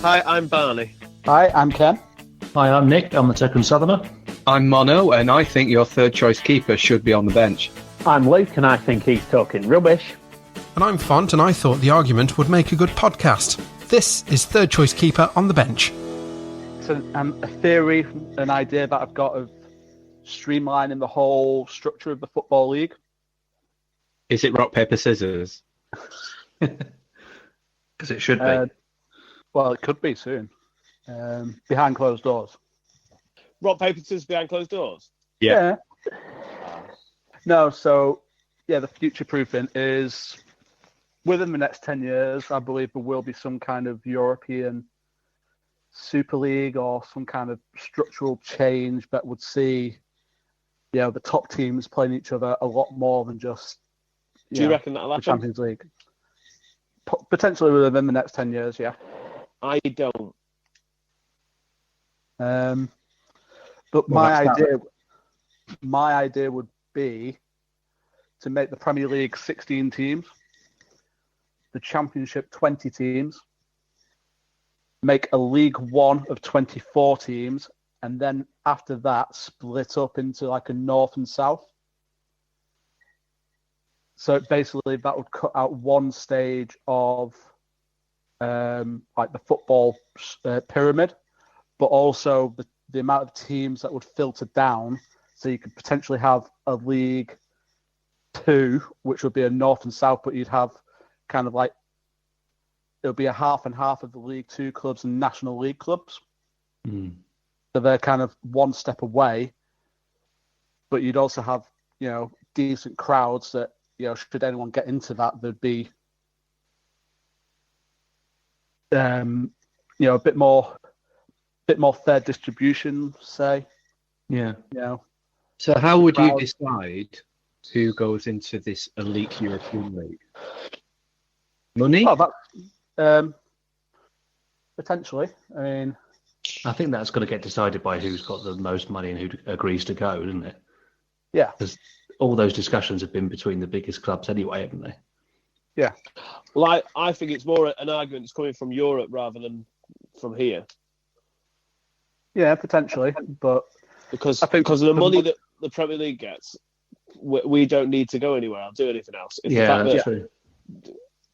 Hi, I'm Barney. Hi, I'm Ken. Hi, I'm Nick. I'm the second southerner. I'm Mono, and I think your third choice keeper should be on the bench. I'm Luke, and I think he's talking rubbish. And I'm Font, and I thought the argument would make a good podcast. This is Third Choice Keeper on the Bench. It's a theory, an idea that I've got of streamlining the whole structure of the Football League. Is it rock, paper, scissors? Because it should be. Well, it could be soon. Behind closed doors. Rock, paper, scissors behind closed doors? Yeah. No, so, the future proofing is within the next 10 years, I believe there will be some kind of European Super League or some kind of structural change that would see, the top teams playing each other a lot more than just Do you reckon that'll happen? the Champions League. Potentially within the next 10 years, yeah. I don't. But my idea would be to make the Premier League 16 teams, the Championship 20 teams, make a League One of 24 teams, and then after that split up into like a North and South. So basically that would cut out one stage of like the football pyramid, but also the amount of teams that would filter down, so you could potentially have a League Two, which would be a North and South, but you'd have kind of like, it'll be a half and half of the League Two clubs and National League clubs. Mm. So they're kind of one step away, but you'd also have, decent crowds that, should anyone get into that, there'd be, a bit more fair distribution, say. Yeah. So how would you decide who goes into this elite European league? Money? Oh, that, potentially. I mean, I think that's got to get decided by who's got the most money and who agrees to go, isn't it? yeah. Because all those discussions have been between the biggest clubs anyway, haven't they? Yeah. Well, I think it's more an argument that's coming from Europe rather than from here. Yeah, potentially, but Because I think of the money that the Premier League gets, we don't need to go anywhere or do anything else. It's the fact that's that true.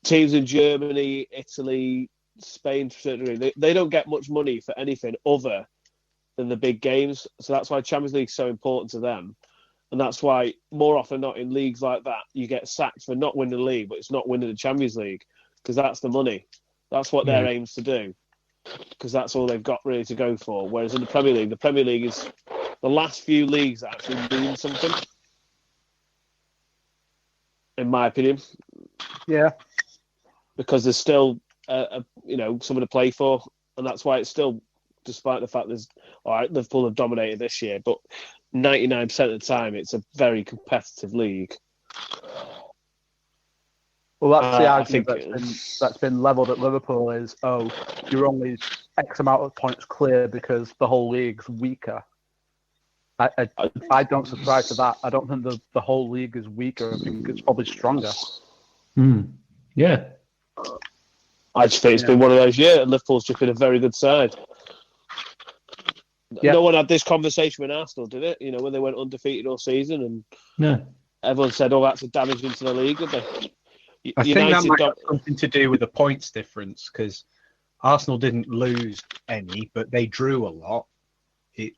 teams in Germany, Italy, Spain, they don't get much money for anything other than the big games. So that's why Champions League is so important to them. And that's why more often than not in leagues like that, you get sacked for not winning the league, but it's not winning the Champions League, because that's the money. That's what their aims to do, because that's all they've got really to go for. Whereas in the Premier League is the last few leagues that actually mean something, in my opinion. yeah. Because there's still, something to play for, and that's why it's still, despite the fact Liverpool have dominated this year, but 99% of the time it's a very competitive league. Well, that's the I argument think that's been levelled at Liverpool is, you're only X amount of points clear because the whole league's weaker. I don't subscribe to that. I don't think the whole league is weaker. I think it's probably stronger. Yeah. I just think it's been one of those years, and Liverpool's just been a very good side. Yeah. No one had this conversation with Arsenal, did it? When they went undefeated all season, and No. everyone said, "Oh, that's a damage into the league," did they? I think that might have something to do with the points difference, because Arsenal didn't lose any, but they drew a lot.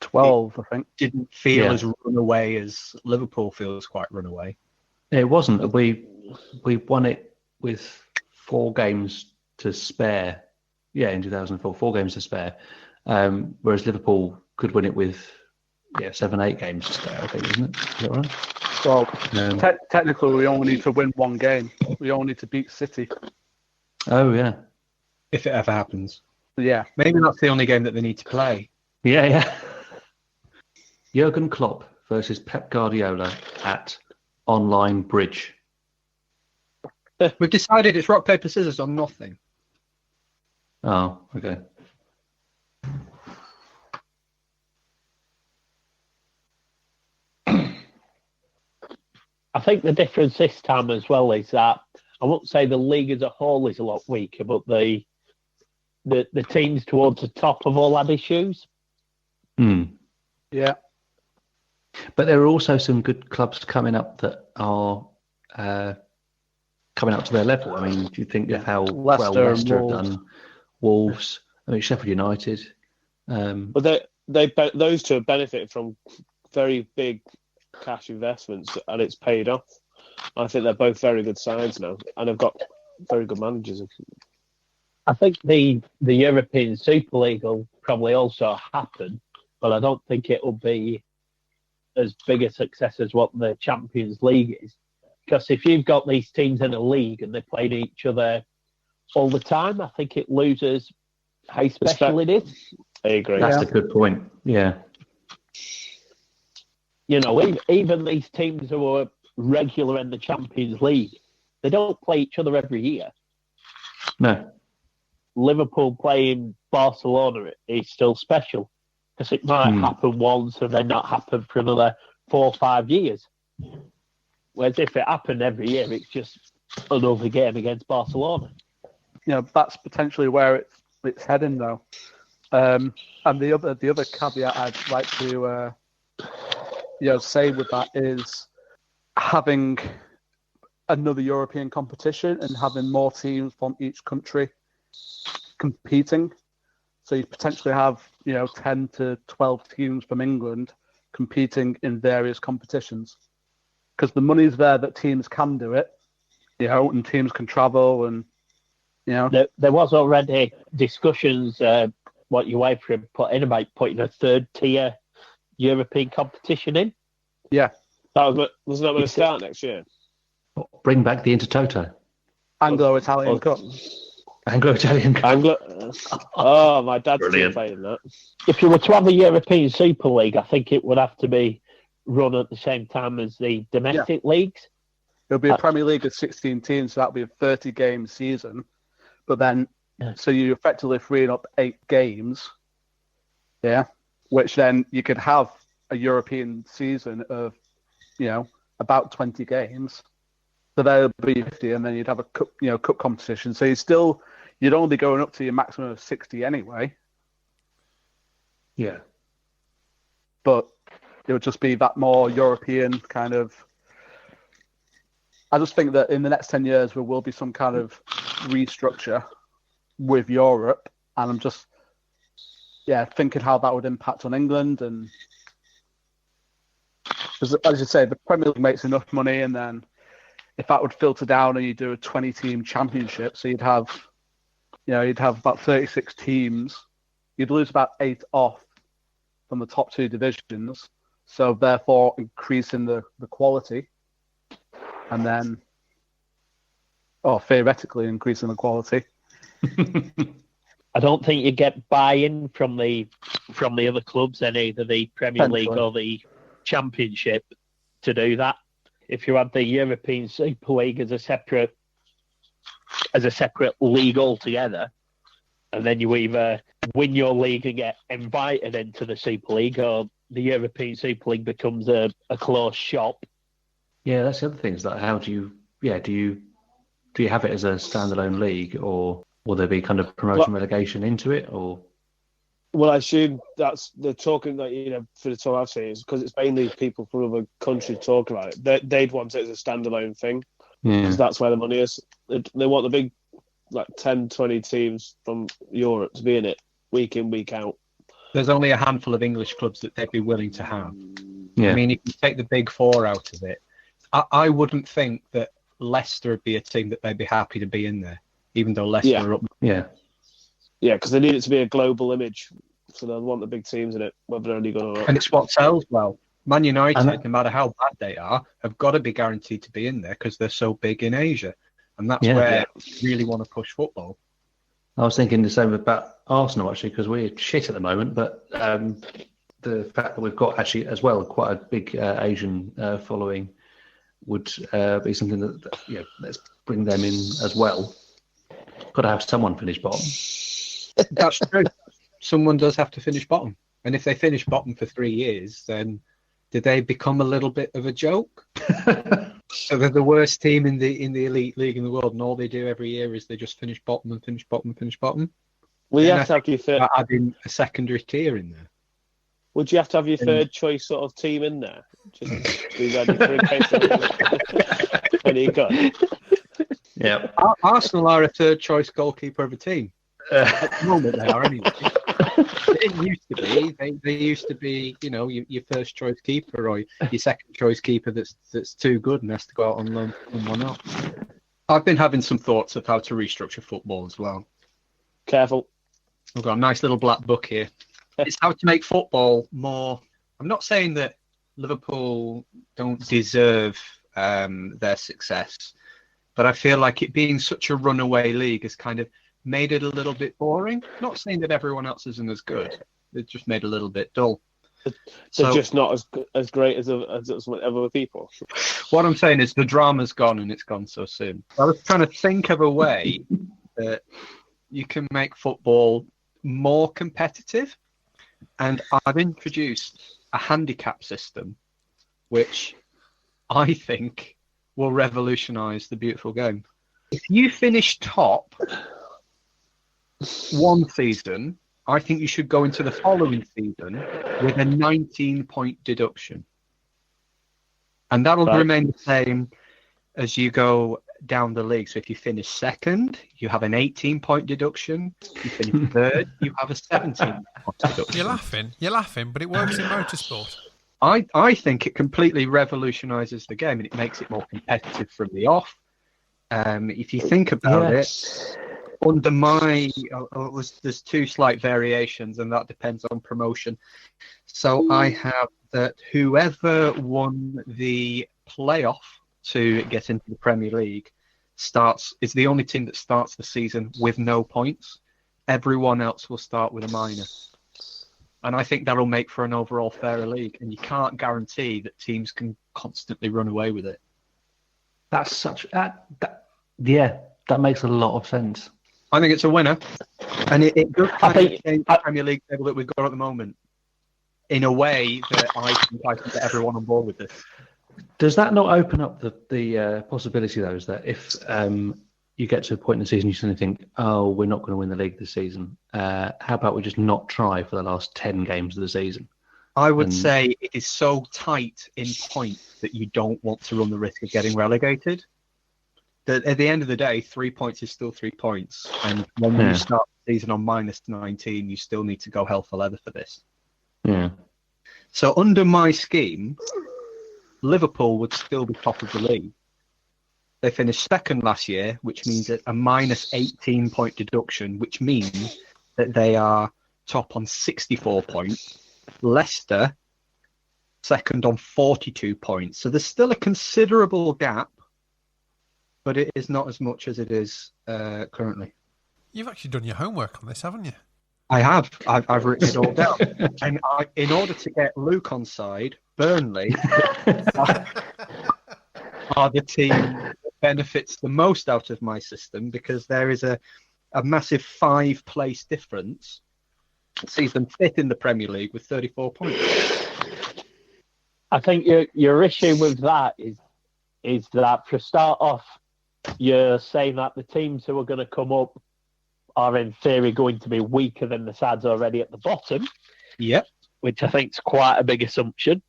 12, I think. Didn't feel as runaway as Liverpool feels quite runaway. It wasn't. We won it with 4 games to spare. Yeah, in 2004, 4 games to spare. Whereas Liverpool could win it with 7, 8 games to spare, I think, isn't it? Is that right? Well, technically, we only need to win 1 game. We only need to beat City. Oh, yeah. If it ever happens. Yeah. Maybe that's the only game that they need to play. Yeah. Jurgen Klopp versus Pep Guardiola at Online Bridge. We've decided it's rock, paper, scissors on nothing. Oh, okay. I think the difference this time as well is that I won't say the league as a whole is a lot weaker, but the the teams towards the top have all had issues. Yeah. But there are also some good clubs coming up that are coming up to their level. I mean, do you think of how well Leicester have done? Wolves, I mean, Sheffield United. But those two have benefited from very big cash investments, and it's paid off. I think they're both very good sides now, and have got very good managers. I think the European Super League will probably also happen, but I don't think it will be as big a success as what the Champions League is. Because if you've got these teams in a league and they're playing each other all the time, I think it loses how special it is. I agree. That's a good point. Yeah. You know, even these teams who are regular in the Champions League, they don't play each other every year. No. Liverpool playing Barcelona is still special because it might happen once and then not happen for another 4 or 5 years. Whereas if it happened every year, it's just another game against Barcelona. You know, that's potentially where it's heading, though. And the other caveat I'd like to say with that is having another European competition and having more teams from each country competing. So you potentially have 10 to 12 teams from England competing in various competitions, because the money's there that teams can do it, and teams can travel, and there was already discussions what UEFA put in about putting a third tier European competition in. Yeah, wasn't that going to start next year? Bring back the Intertoto. Anglo-Italian Cup. Anglo-Italian Cup. Oh, my dad's still playing that. If you were to have a European Super League, I think it would have to be run at the same time as the domestic leagues. It'll be a Premier League of 16 teams, so that'll be a 30-game season. But then, so you're effectively freeing up 8 games, which then you could have a European season of, about 20 games. So there'll be 50, and then you'd have a cup competition. So you'd only be going up to your maximum of 60 anyway. Yeah. But it would just be that more European kind of. I just think that in the next 10 years there will be some kind of restructure with Europe, and I'm just thinking how that would impact on England. And because, as you say, the Premier League makes enough money, and then if that would filter down and you do a 20-team championship, so you'd have about 36 teams, you'd lose about 8 off from the top 2 divisions, so therefore increasing the quality, and then, theoretically increasing the quality. I don't think you get buy-in from the other clubs in either the Premier League or the Championship to do that. If you had the European Super League as a separate league altogether, and then you either win your league and get invited into the Super League, or the European Super League becomes a closed shop. Yeah, that's the other thing. Is that how do you have it as a standalone league, or will there be kind of promotion relegation into it, or? Well, I assume that's the talking that for the talk I've seen is because it's mainly people from other countries talking about it. They'd want it as a standalone thing because that's where the money is. They want the big 10, 20 teams from Europe to be in it week in, week out. There's only a handful of English clubs that they'd be willing to have. Yeah. I mean, if you take the big 4 out of it, I wouldn't think that Leicester would be a team that they'd be happy to be in there, even though Leicester are up. Yeah. Yeah, because they need it to be a global image, so they'll want the big teams in it, whether they're only going to. And it's what sells well. Man United, no matter how bad they are, have got to be guaranteed to be in there because they're so big in Asia, and that's where we really want to push football. I was thinking the same about Arsenal actually, because we're shit at the moment, but the fact that we've got actually as well quite a big Asian following would be something that let's bring them in as well. Got to have someone finish bottom. That's true. Someone does have to finish bottom. And if they finish bottom for 3 years, then do they become a little bit of a joke? So they're the worst team in the elite league in the world, and all they do every year is they just finish bottom and finish bottom and finish bottom. Will you have to have your third? Adding a secondary tier in there. Would you have to have your third choice sort of team in there? Just to be ready for a case of when you got. Yeah. Arsenal are a third choice goalkeeper of a team. At the moment, they are anyway. They didn't used to be. They used to be, your first choice keeper or your second choice keeper that's too good and has to go out on loan from someone else. I've been having some thoughts of how to restructure football as well. Careful. I've got a nice little black book here. It's how to make football more. I'm not saying that Liverpool don't deserve their success, but I feel like it being such a runaway league has kind of made it a little bit boring. Not saying that everyone else isn't as good. It's just made it a little bit dull. They're just not as great as other people. What I'm saying is the drama's gone and it's gone so soon. I was trying to think of a way that you can make football more competitive, and I've introduced a handicap system which I think will revolutionise the beautiful game. If you finish top one season, I think you should go into the following season with a 19-point deduction. And that'll remain the same as you go down the league. So if you finish second, you have an 18-point deduction. If you finish third, you have a 17-point deduction. You're laughing, but it works in motorsport. I think it completely revolutionises the game and it makes it more competitive from the off. If you think about it, under there's two slight variations, and that depends on promotion. So I have that whoever won the playoff to get into the Premier League is the only team that starts the season with no points. Everyone else will start with a minus. And I think that'll make for an overall fairer league. And you can't guarantee that teams can constantly run away with it. That's that makes a lot of sense. I think it's a winner. And it does change the Premier League table that we've got at the moment in a way that I think I can get everyone on board with this. Does that not open up the possibility, though, is that if you get to a point in the season you suddenly think, oh, we're not going to win the league this season, how about we just not try for the last 10 games of the season? I would say it is so tight in points that you don't want to run the risk of getting relegated. That at the end of the day, 3 points is still 3 points. And when you start the season on minus 19, you still need to go hell for leather for this. Yeah. So under my scheme, Liverpool would still be top of the league. They finished second last year, which means a minus 18-point deduction, which means that they are top on 64 points. Leicester, second on 42 points. So there's still a considerable gap, but it is not as much as it is currently. You've actually done your homework on this, haven't you? I have. I've written it all down. And in order to get Luke on side, Burnley are the team that benefits the most out of my system because there is a massive 5-place difference. It sees them fifth in the Premier League with 34 points. I think your issue with that is that for start off, you're saying that the teams who are going to come up are in theory going to be weaker than the sides already at the bottom. Yep. Which I think is quite a big assumption.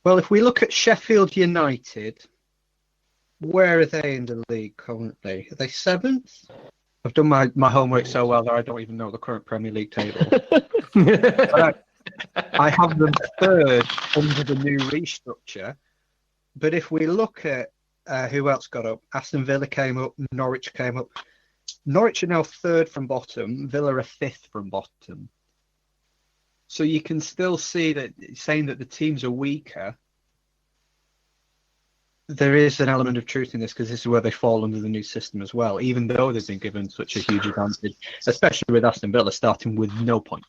Well, if we look at Sheffield United, where are they in the league currently? Are they 7th? I've done my homework so well that I don't even know the current Premier League table. I have them 3rd under the new restructure. But if we look at who else got up, Aston Villa came up, Norwich came up. Norwich are now 3rd from bottom, Villa are 5th from bottom. So you can still see that saying that the teams are weaker, there is an element of truth in this because this is where they fall under the new system as well, even though they've been given such a huge advantage, especially with Aston Villa starting with no points.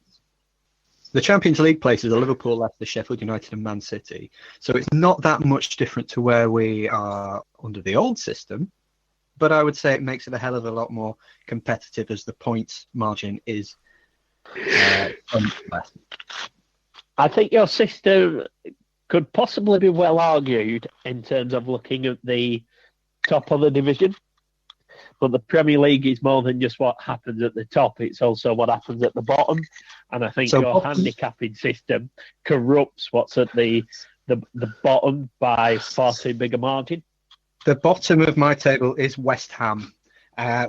The Champions League places are Liverpool, Leicester, Sheffield United and Man City. So it's not that much different to where we are under the old system, but I would say it makes it a hell of a lot more competitive as the points margin is less. I think your system could possibly be well argued in terms of looking at the top of the division, But the Premier League is more than just what happens at the top; it's also what happens at the bottom. And I think your handicapping system corrupts what's at the bottom by far too big a margin. The bottom of my table is West Ham.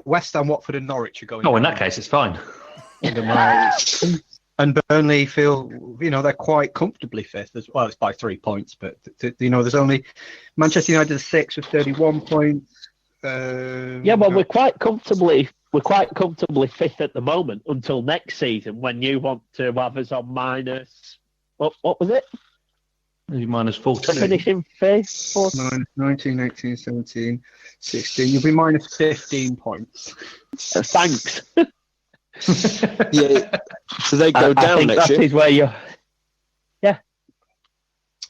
West Ham, Watford, and Norwich are going. Oh, in that case, it's fine. And Burnley feel, they're quite comfortably fifth as well. It's by 3 points, but there's only Manchester United 6 with 31 points. We're quite comfortably fifth at the moment until next season when you want to have us on minus. What was it? Minus 14. Finishing fifth. Minus 19, 18, 17, 16. You'll be minus 15 points. Thanks. Yeah. So they go down I think next that year. is where you're. Yeah.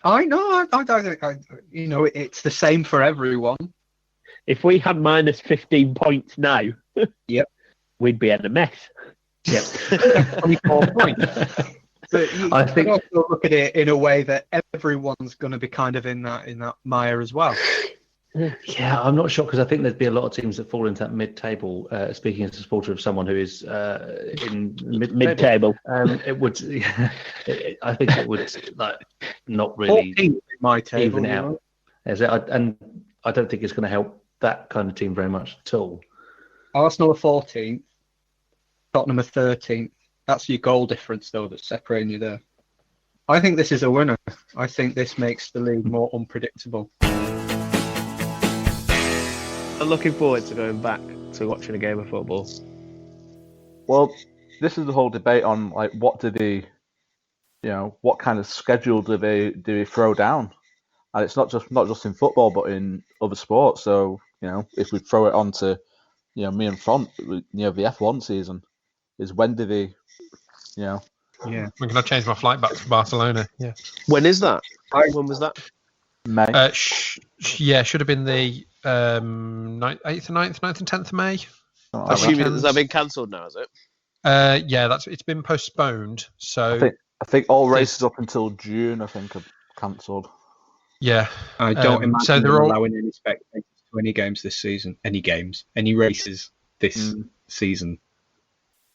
I know. It's the same for everyone. If we had minus 15 points now, yep, we'd be in a mess. Yep. 24 points. But I think also look at it in a way that everyone's going to be kind of in that mire as well. Yeah, I'm not sure because I think there'd be a lot of teams that fall into that mid-table. Speaking as a supporter of someone who is in mid-table, it would. Yeah, I think it would not really my table, even out. And I don't think it's going to help that kind of team very much at all. Arsenal are 14th, Tottenham are 13th. That's your goal difference, though, that's separating you there. I think this is a winner. I think this makes the league more unpredictable. I'm looking forward to going back to watching a game of football. Well, this is the whole debate on what do they, what kind of schedule do they throw down, and it's not just in football but in other sports. So if we throw it onto me and Front, the F1 season is when do they, Yeah. I'm going to change my flight back to Barcelona. Yeah. When is that? When was that? May. Should have been the 8th, 9th, 9th and 10th of May. Has that been cancelled now, is it? It's been postponed. So I think all races up until June, I think, are cancelled. Yeah. I don't imagine they're allowing any spectators to any games this season. Any races this season.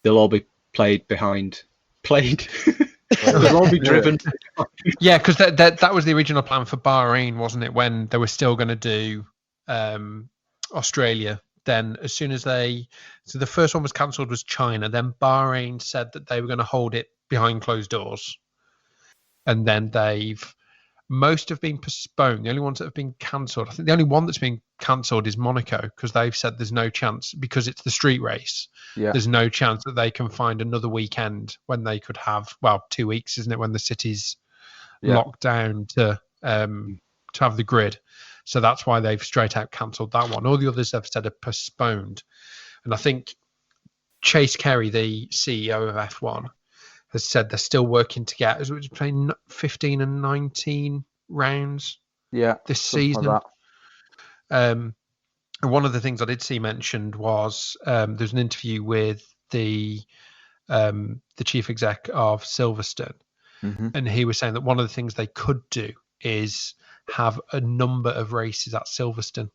They'll all be played. They'll all be driven. Yeah, because that was the original plan for Bahrain, wasn't it? When they were still going to do Australia. Then as soon as the first one was cancelled was China. Then Bahrain said that they were going to hold it behind closed doors. And then most have been postponed. The only ones that have been cancelled, I think the only one that's been cancelled is Monaco because they've said there's no chance because it's the street race. Yeah. There's no chance that they can find another weekend when they could have 2 weeks, isn't it? When the city's locked down to have the grid. So that's why they've straight out cancelled that one. All the others have said are postponed. And I think Chase Carey, the CEO of F1, has said they're still working to get, as we're playing 15 and 19 rounds this season. Like and one of the things I did see mentioned was there's an interview with the chief exec of Silverstone, and he was saying that one of the things they could do is have a number of races at Silverstone.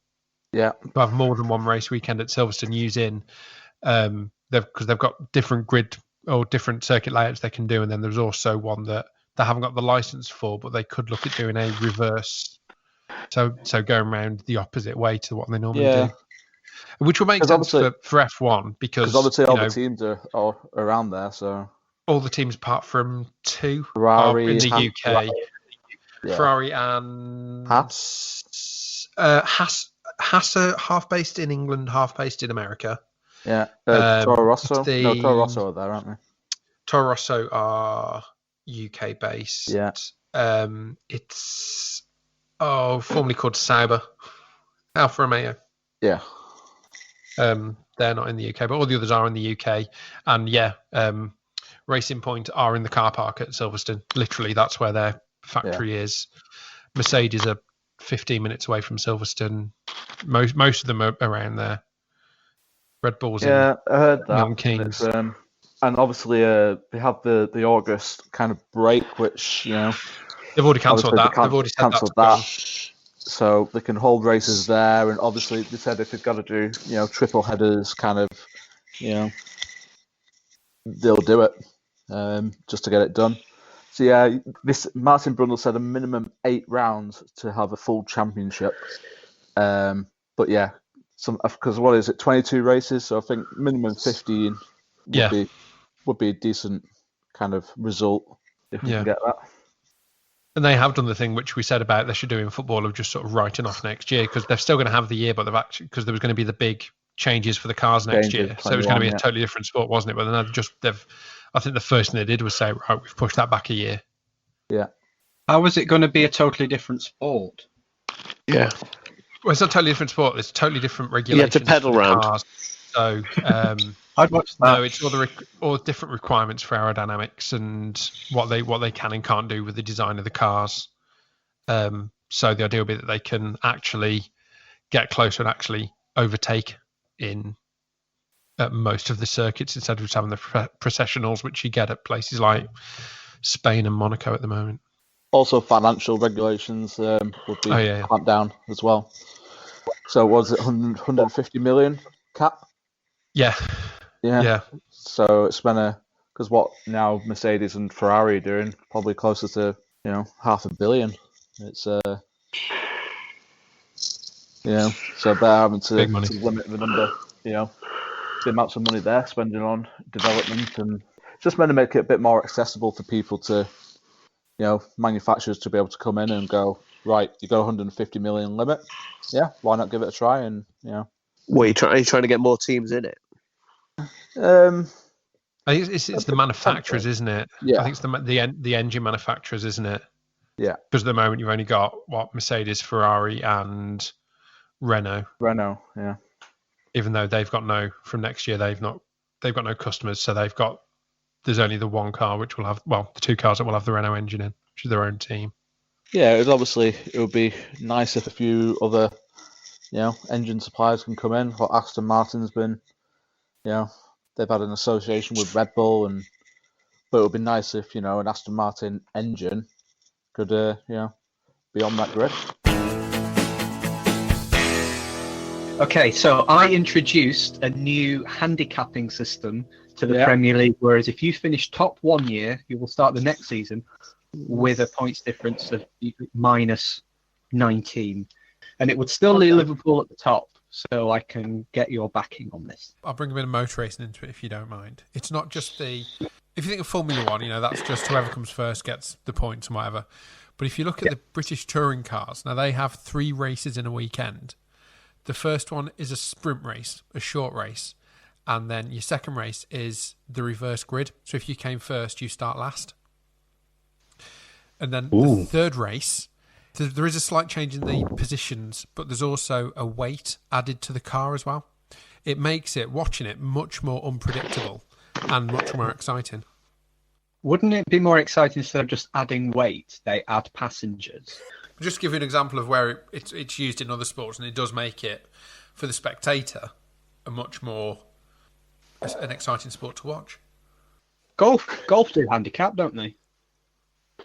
Yeah, to have more than one race weekend at Silverstone using because they've got different grid or different circuit layouts they can do, and then there's also one that they haven't got the license for, but they could look at doing a reverse, so going around the opposite way to what they normally do, which will make sense for F1 because obviously all the teams are around there, so all the teams apart from two Ferrari are in the UK. Ferrari and Haas are half based in England, half based in America. Yeah, Toro Rosso. Toro Rosso are there, aren't they? Toro Rosso are UK based. Yeah. It's formerly called Sauber, Alfa Romeo. Yeah. They're not in the UK, but all the others are in the UK. And Racing Point are in the car park at Silverstone. Literally, that's where their factory is. Mercedes are 15 minutes away from Silverstone. Most of them are around there. Red Bull's in I heard that. Milton Keynes. And obviously they have the August kind of break, which they've already cancelled that. They've already cancelled that. so they can hold races there. And obviously, they said if they've got to do, triple headers, kind of, they'll do it just to get it done. So yeah, this Martin Brundle said a minimum 8 rounds to have a full championship. But yeah, because what is it, 22 races? So I think minimum 15 would be a decent kind of result if we can get that. And they have done the thing which we said about they should do in football of just sort of writing off next year, because they're still going to have the year, but they've actually, because there was going to be the big changes for the cars next year, so it was going to be a totally different sport, wasn't it? But then I think the first thing they did was say, right, we've pushed that back a year. Yeah. How was it going to be a totally different sport? Yeah. Well, it's not a totally different sport. It's totally different regulations. You have to pedal round. Cars. So, I'd watch that. No, it's all different requirements for aerodynamics and what they can and can't do with the design of the cars. So the idea will be that they can actually get closer and actually overtake in most of the circuits instead of just having the processionals, which you get at places like Spain and Monaco at the moment. Also, financial regulations would be clamped down as well. So was it 150 million cap? Yeah. So it's been because what now Mercedes and Ferrari are doing, probably closer to $500 million. It's so they're having to limit the number, the amounts of money they're spending on development, and just meant to make it a bit more accessible for people to, manufacturers to be able to come in and go, right, you got 150 million limit, why not give it a try? And Well, are you trying to get more teams in it? It's the manufacturers, isn't it? Yeah. I think it's the engine manufacturers, isn't it? Yeah. Because at the moment you've only got Mercedes, Ferrari, and Renault. Yeah. Even though they've got from next year they've got no customers, so there's only the one car which will have the 2 cars that will have the Renault engine in, which is their own team. Yeah, it would be nice if a few other, engine suppliers can come in. What Aston Martin's been, they've had an association with Red Bull, but it would be nice if an Aston Martin engine could be on that grid. Okay, so I introduced a new handicapping system to the Premier League, whereas if you finish top one year, you will start the next season with a points difference of minus 19. And it would still leave Liverpool at the top, so I can get your backing on this. I'll bring a bit of motor racing into it if you don't mind. It's not just if you think of Formula One, that's just whoever comes first gets the points and whatever. But if you look at the British touring cars, now they have 3 races in a weekend. The first one is a sprint race, a short race. And then your second race is the reverse grid. So if you came first, you start last. And then the third race, there is a slight change in the positions, but there's also a weight added to the car as well. It makes watching it much more unpredictable and much more exciting. Wouldn't it be more exciting instead of just adding weight, they add passengers? Just to give you an example of where it's used in other sports, and it does make it, for the spectator, a much more an exciting sport to watch. Golf do handicap, don't they?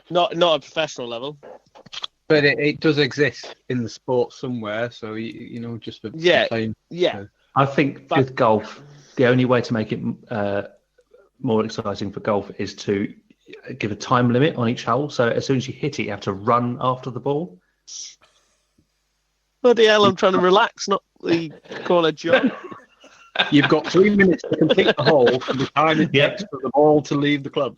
Not at a professional level. But it does exist in the sport somewhere, so just for playing. Yeah. I think with golf, the only way to make it more exciting for golf is to give a time limit on each hole. So as soon as you hit it, you have to run after the ball. Bloody hell, I'm trying to relax, not call a job. You've got 3 minutes to complete the hole from the time it takes for the ball to leave the club.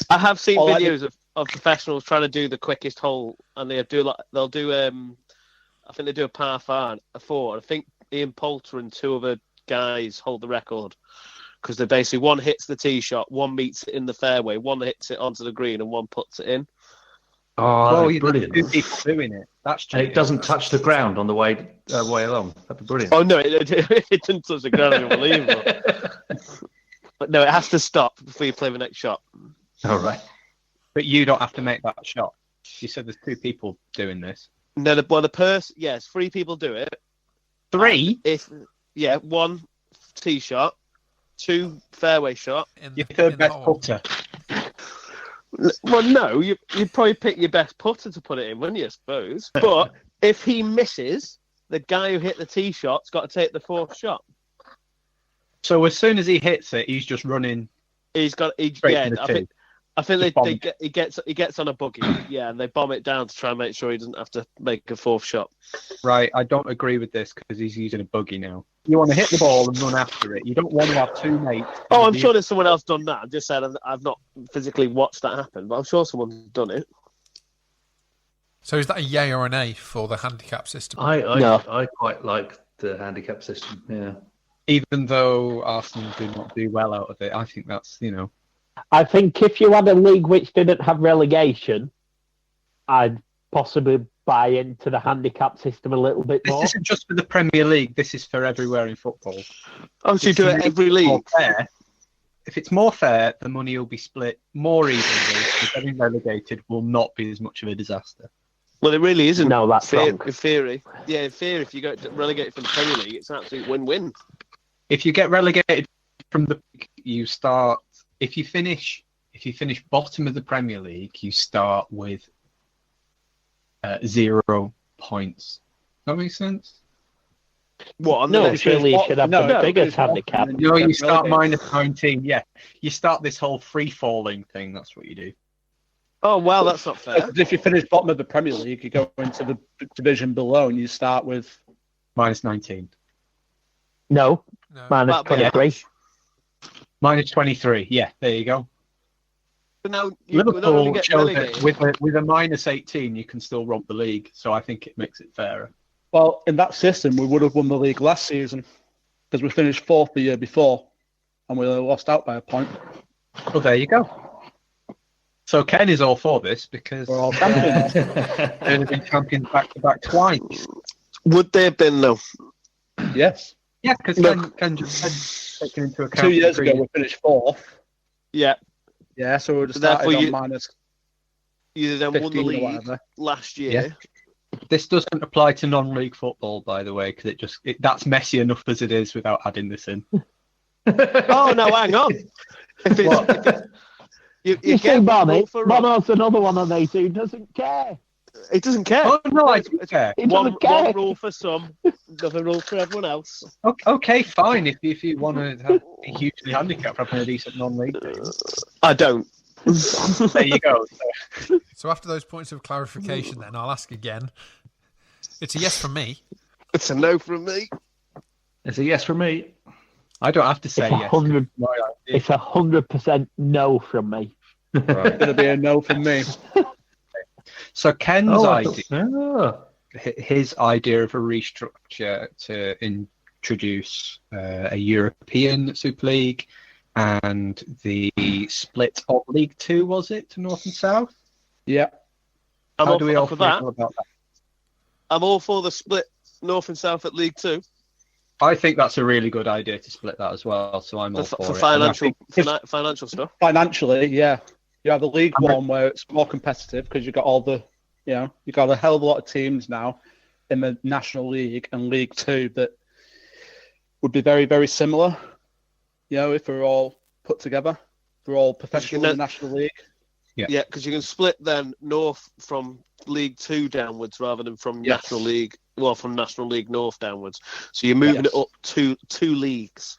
I have seen videos of professionals trying to do the quickest hole, and they'll do I think they do a par 4. I think Ian Poulter and 2 other guys hold the record, because they basically, one hits the tee shot, one meets it in the fairway, one hits it onto the green, and one puts it in. Oh, brilliant! 2 people doing it. That's and it doesn't touch the ground on the way along. That'd be brilliant. Oh no, it doesn't touch the ground. Unbelievable. But no, it has to stop before you play the next shot. All right. But you don't have to make that shot. You said there's 2 people doing this. No, yes, 3 people do it. 3? 1 tee shot, 2 fairway shot. Your third best putter. Well, no, you'd probably pick your best putter to put it in, wouldn't you, I suppose? But If he misses, the guy who hit the tee shot's got to take the fourth shot. So as soon as he hits it, he's just running. He's got. Straight to the tee. I think Just he gets on a buggy, and they bomb it down to try and make sure he doesn't have to make a fourth shot. Right, I don't agree with this because he's using a buggy now. You want to hit the ball and run after it. You don't want to have two mates. Oh, I'm sure there's someone else done that. I'm just saying I've not physically watched that happen, but I'm sure someone's done it. So is that a yay or an A for the handicap system? I quite like the handicap system. Yeah. Even though Arsenal do not do well out of it, I think that's, I think if you had a league which didn't have relegation, I'd possibly buy into the handicap system a little bit more. This isn't just for the Premier League. This is for everywhere in football. Oh, so you do it every league? If it's more fair, the money will be split more evenly. Getting relegated will not be as much of a disaster. Well, it really isn't. No, that's wrong. In theory. Yeah, in theory, if you get relegated from the Premier League, it's an absolute win-win. If you get relegated from the league, you start. If you finish bottom of the Premier League, you start with 0 points. That makes sense? What? On No, the next surely you should have the biggest handicap. No, you start minus 19. Yeah, you start this whole free-falling thing. That's what you do. Oh, well, that's not fair. If you finish bottom of the Premier League, you go into the division below and you start with minus 19. No, minus 23. Minus 23. Yeah, there you go. But now Liverpool showed that with a minus 18, you can still rob the league. So I think it makes it fairer. Well, in that system, we would have won the league last season because we finished fourth the year before and we lost out by a point. Well, there you go. So Ken is all for this because we're all champions. They've been champions back-to-back twice. Would they have been, though? Yes. Yeah, because Ken just had taken into account. 2 years ago, we finished fourth. Yeah. Yeah, so we would have started on minus. You then won the league last year. Yeah. This doesn't apply to non-league football, by the way, because that's messy enough as it is without adding this in. Oh no, hang on. If it's, you see, Barney, Bono's another one of these who doesn't care. He doesn't care. Oh no, I do care. One rule for some, another rule for everyone else. Okay, fine. If you want to be hugely handicapped for having a decent non-league game. I don't. There you go. So after those points of clarification, then I'll ask again. It's a yes from me. It's a no from me. It's a yes from me. I don't have to say yes. It's 100% no from me. Right. It's going to be a no from me. So Ken's idea, his idea of a restructure to introduce a European Super League and the split of League Two, was it, to North and South? Yeah. How do we all feel about that? I'm all for the split North and South at League Two. I think that's a really good idea to split that as well. So I'm all for it. Financial stuff. Financially, yeah. You have the League One where it's more competitive because you've got you've got a hell of a lot of teams now in the National League and League Two that would be very, very similar. If we're all put together, we're all professional in the National League. Yeah, because you can split then North from League Two downwards rather than from National League. Well, from National League North downwards. So you're moving it up two leagues.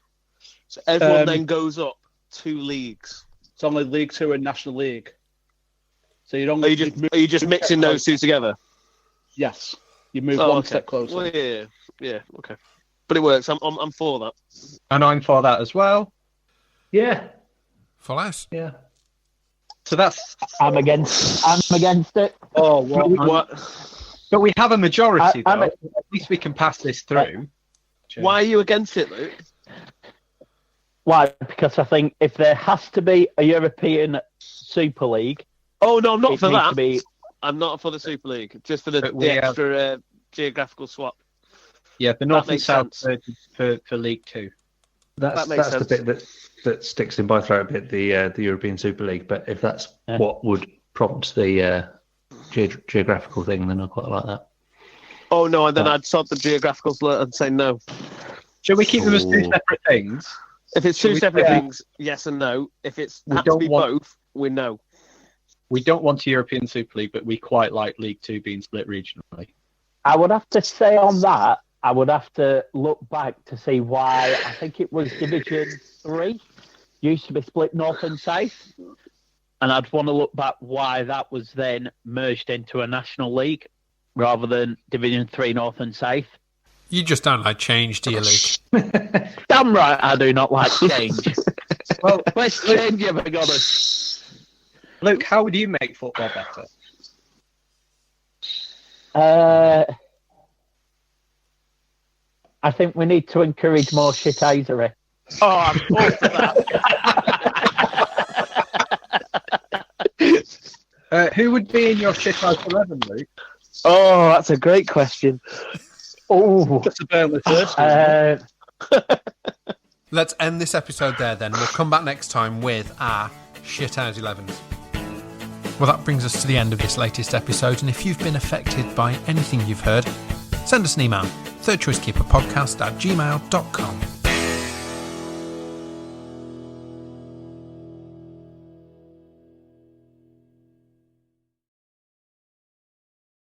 So everyone then goes up 2 leagues. It's only League Two and National League. So you don't. Are you just mixing those two together? Yes, you move one step closer. Well, yeah, okay. But it works. I'm for that. And I'm for that as well. Yeah. Full house. Yeah. So that's. I'm against it. Oh, what? But we have a majority, though. At least we can pass this through. Why are you against it, Luke? Why? Because I think if there has to be a European Super League. Oh no, I'm not for that. I'm not for the Super League. Just for the extra geographical swap. Yeah, the North and South for League Two. That's the bit that sticks in my throat a bit. The European Super League. But if that's what would prompt the geographical thing, then I quite like that. Oh no, and then I'd sort the geographical and say no. Should we keep them as 2 separate things? If it's 2 separate things, yes and no. If it's both, we know. We don't want a European Super League, but we quite like League Two being split regionally. I would have to say on that, I would have to look back to see why. I think it was Division 3 used to be split north and south, and I'd want to look back why that was then merged into a national league rather than Division 3 north and south. You just don't like change, do you, Luke? Damn right, I do not like change. Well, let's change it, for goodness. Luke, how would you make football better? I think we need to encourage more shithousery. Oh, I'm all for that. Who would be in your shithouse 11, Luke? Oh, that's a great question. Oh, Just about the first. Let's end this episode there then. We'll come back next time with our Shithouse 11s. Well, that brings us to the end of this latest episode, and if you've been affected by anything you've heard, send us an email, thirdchoicekeeperpodcast@gmail.com.